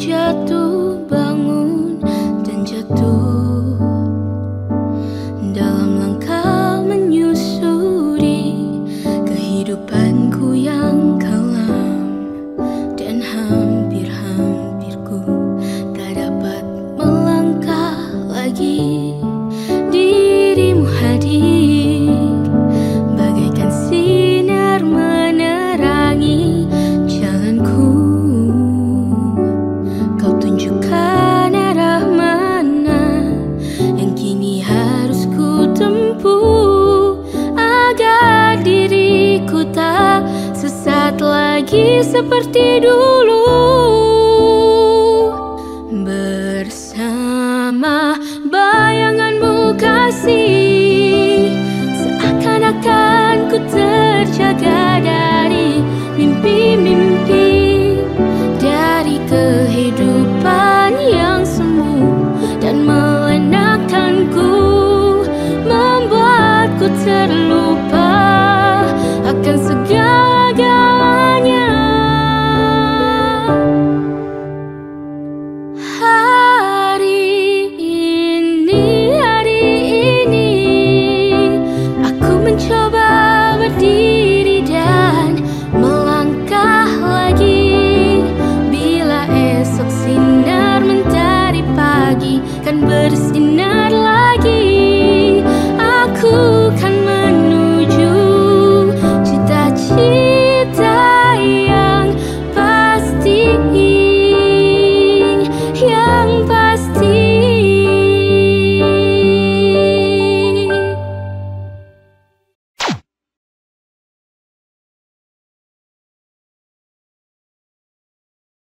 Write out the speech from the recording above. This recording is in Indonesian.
jatuh, bangun dan jatuh, dalam langkah menyusuri kehidupanku yang kelam. Dan hampir-hampir ku tak dapat melangkah lagi. Dirimu hadir bagaikan sinar menerangi jalanku. Kau tunjukkan arah mana yang kini harus ku tempuh, agar diriku tak sesat lagi seperti dulu. Bersama bayanganmu kasih, seakan-akan ku terjaga